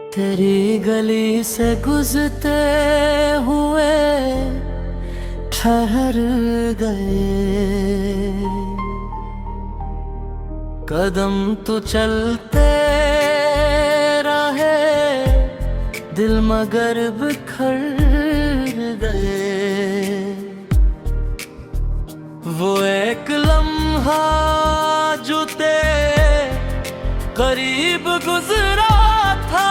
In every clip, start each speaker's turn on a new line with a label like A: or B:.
A: तेरी गली से गुजरते हुए ठहर गए, कदम तो चलते रहे दिल मगर बिखर गए। वो एक लम्हा जो तेरे करीब गुजरा था,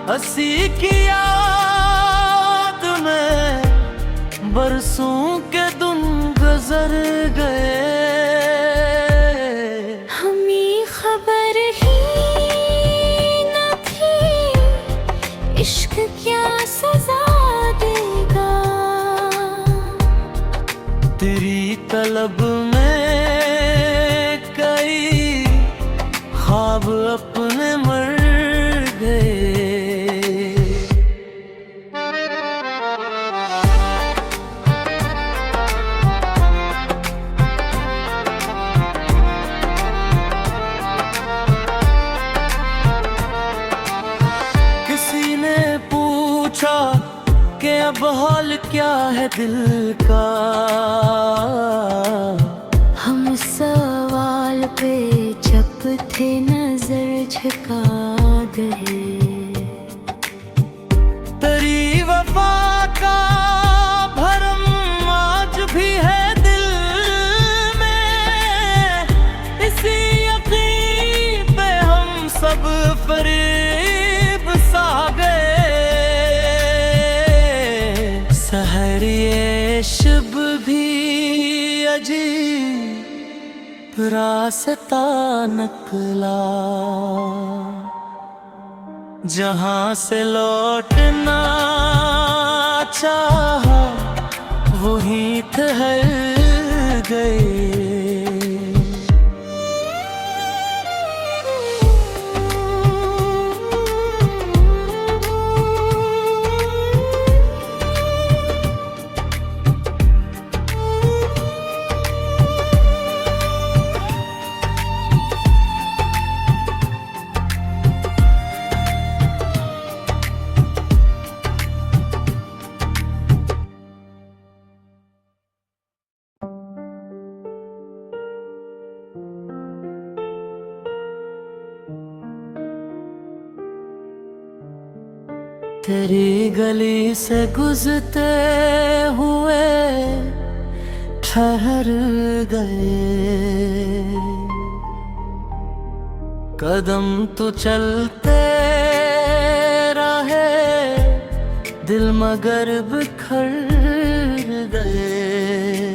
A: हंसी की याद में बरसों के दिन गुजर गए।
B: हमें खबर ही न थी इश्क क्या सजा देगा,
A: तेरी तलब में कई ख्वाब अपने मर गए। किसी ने पूछा कि अब हाल क्या है दिल का,
B: हम सवाल पे जब थे नजर झुका गए।
A: तेरी वफा का भरम आज भी है दिल में, इसी यकीन पे हम सब फरेब सा गए। सहरिए शब भी अजीब रास्ता निकला, जहां से लौटना चाहा वहीं ठहर गए। तेरी गली से गुजरते हुए ठहर गए, कदम तो चलते रहे दिल मगर बिखर गए।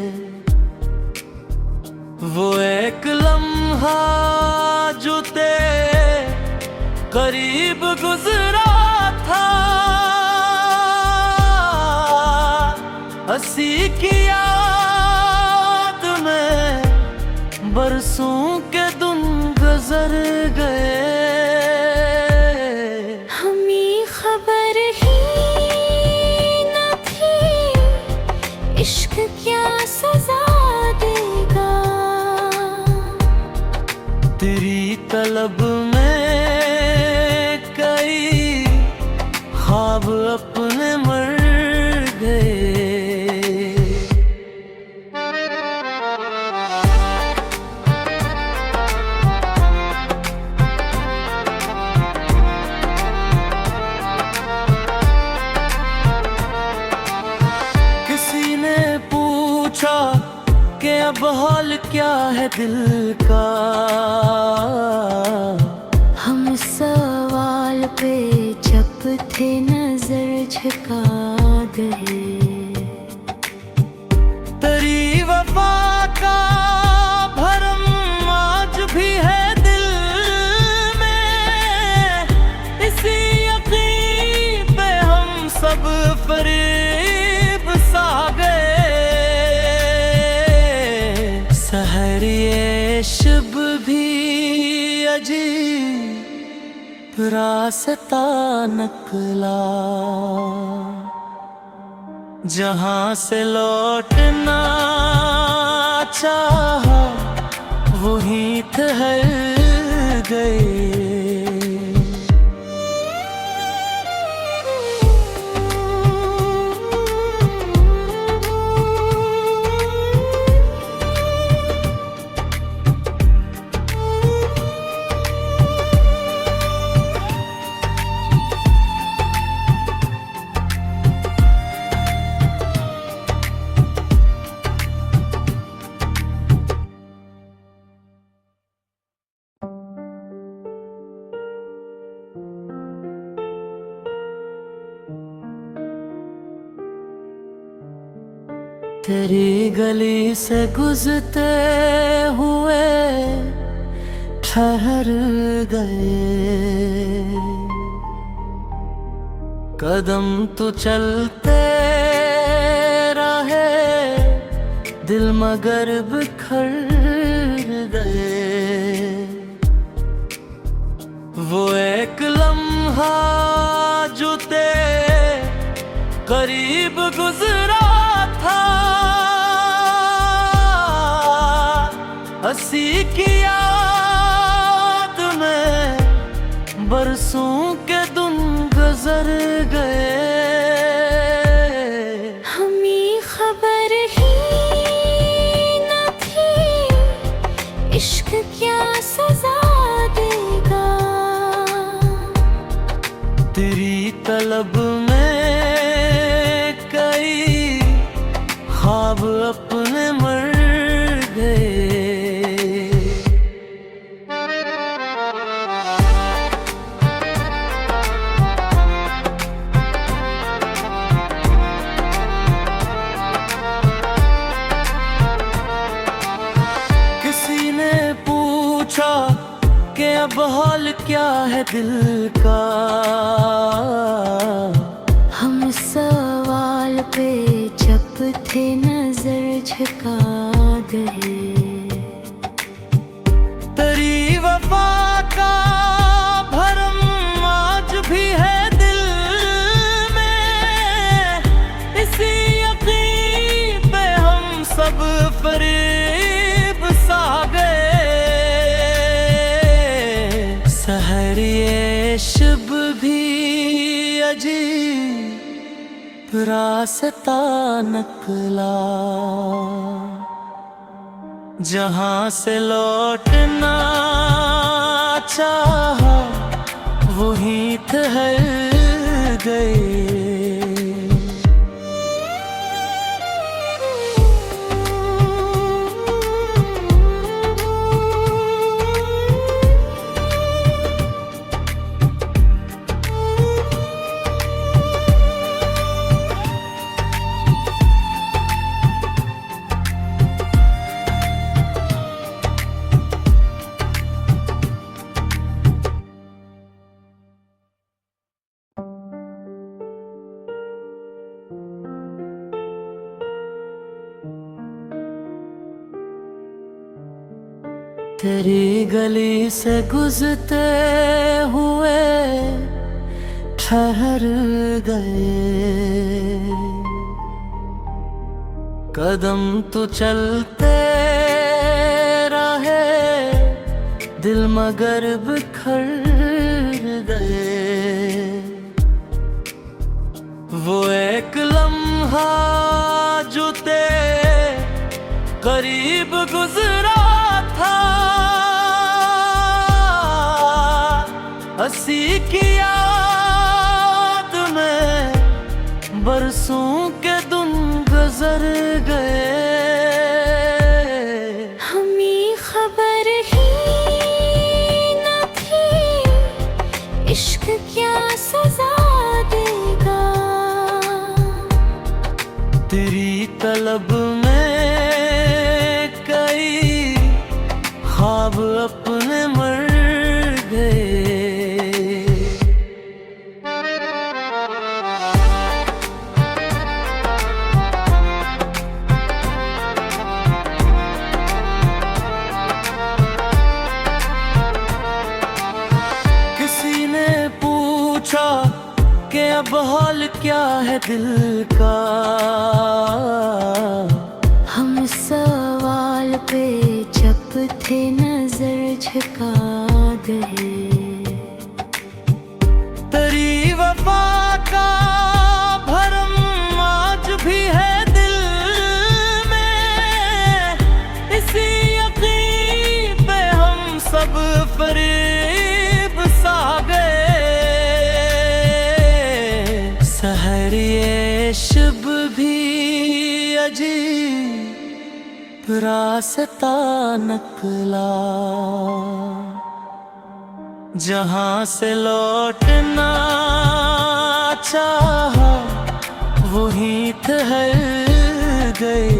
A: वो एक लम्हा जो तेरे करीब गुजरा था, हंसी की याद में बरसों के दिन गुजर गए।
B: हमें खबर ही न थी इश्क क्या सजा देगा,
A: तेरी तलब में कई ख्वाब अपने मर गए। किसी ने पूछा कि अब हाल क्या है दिल का,
B: हम सवाल पे जब थे नजर झुका गए।
A: तेरी वफा का भरम आज भी है दिल में, इसी यकीन पे हम सब फरेब सा गए। सहरिए शब भी अजीब रास्ता निकला, जहां से लौटना चाहा वहीं ठहर गए। तेरी गली से गुजरते हुए ठहर गए, कदम तो चलते रहे दिल मगर बिखर गए। वो एक लम्हा जो तेरे करीब गुजरा था, हंसी की याद में बरसों के दिन गुजर गए।
B: हमें खबर ही न थी इश्क क्या सजा देगा,
A: तेरी तलब में कई ख्वाब अपने मर गए। किसी ने पूछा कि अब हाल क्या है दिल का,
B: हम सवाल पे जब थे नजर झुका गए।
A: तेरी वफा का भरम आज भी है दिल में, इसी यकीन पे हम सब फरेब सा गए। सहरिए शब भी अजीब रास्ता निकला, जहां से लौटना चाहा वहीं ठहर गए। तेरी गली से गुजरते हुए ठहर गए, कदम तो चलते रहे दिल मगर बिखर गए। वो एक लम्हा जो तेरे करीब गुजरा था, हंसी की याद में बरसों के दिन गुजर गए।
B: हमें खबर ही न थी इश्क क्या सजा देगा,
A: तेरी तलब में कई ख्वाब अपने मर गए। किसी ने पूछा कि अब हाल क्या है दिल का,
B: हम सवाल पे जब थे नजर झुका गए।
A: शब भी अजीब रास्ता निकला, जहां से लौटना चाहा वहीं ठहर गए।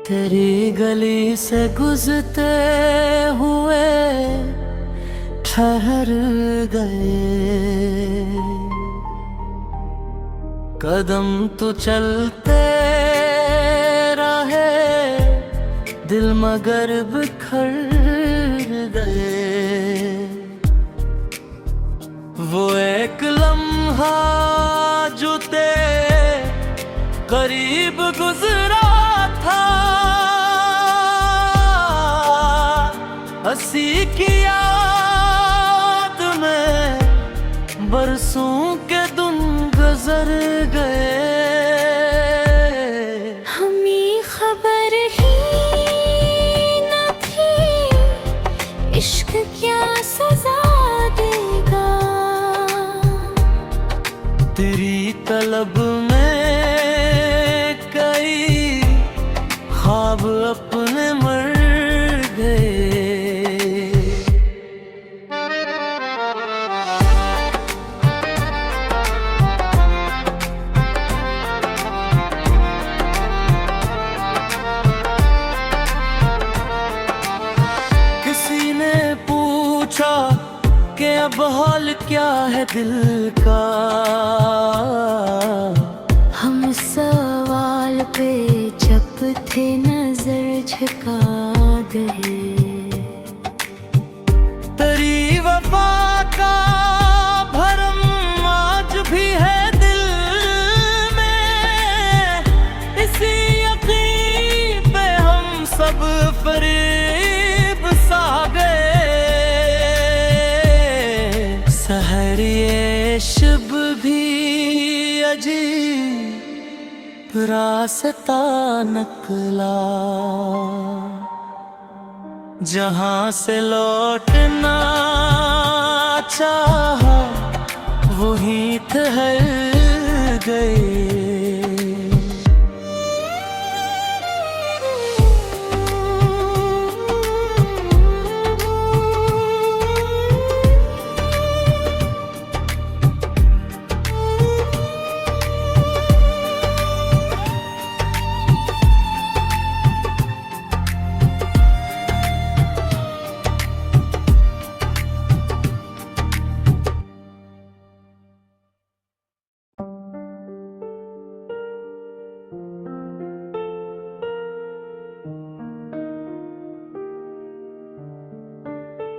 A: तेरी गली से गुजरते हुए ठहर गए, कदम तो चलते रहे दिल मगर बिखर गए। वो एक लम्हा जो तेरे करीब गुजरा था, हंसी की याद में बरसों के दिन गुजर गए।
B: हमें खबर ही न थी इश्क क्या सजा देगा,
A: तेरी तलब में कई ख्वाब अपने मर गए। किसी ने पूछा कि अब हाल क्या है दिल का,
B: हम सवाल पे जब थे नजर झुका गए।
A: तेरी वफा का भरम आज भी है दिल में, इसी यकीन पे हम सब फरेब सा गए। सहर ये शब भी अजीब रास्ता निकला, जहां से लौटना चाहा वहीं ठहर गए।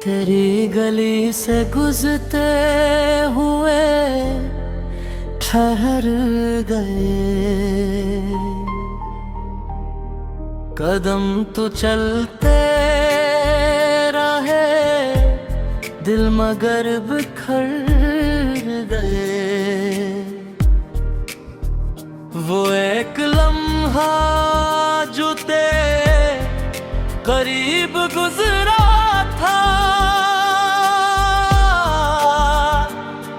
A: तेरी गली से गुजरते हुए ठहर गए, कदम तो चलते रहे दिल मगर बिखर गए। वो एक लम्हा जो तेरे करीब गुजरा था,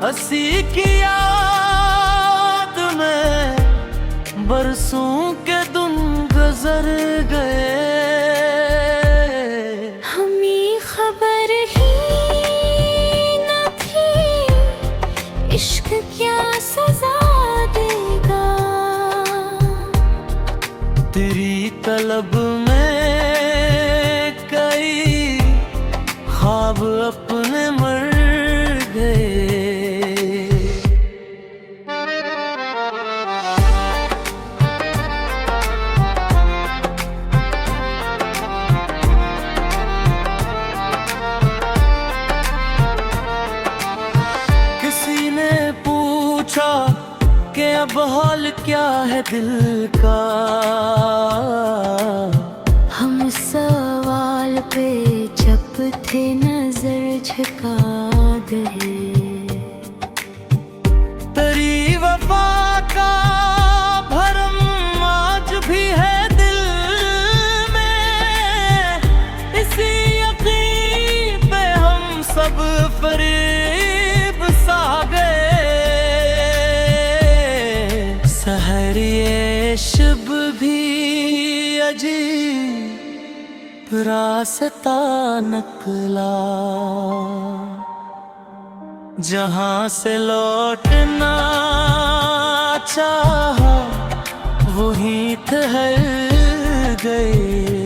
A: हंसी की याद में बरसों के दिन गुजर गए।
B: हमें खबर ही न थी इश्क क्या सजा देगा,
A: तेरी तलब में कई ख्वाब अपने मर गए। अब हाल क्या है दिल का।
B: हम सवाल पे जब थे नजर झुका गए।
A: तेरी वफा का भरम आज भी है दिल में, इसी यकीन पे हम सब फरेब सा गए। सहर ये शब भी अजीब रास्ता निकला, जहां से लौटना चाहा वहीं ठहर गए।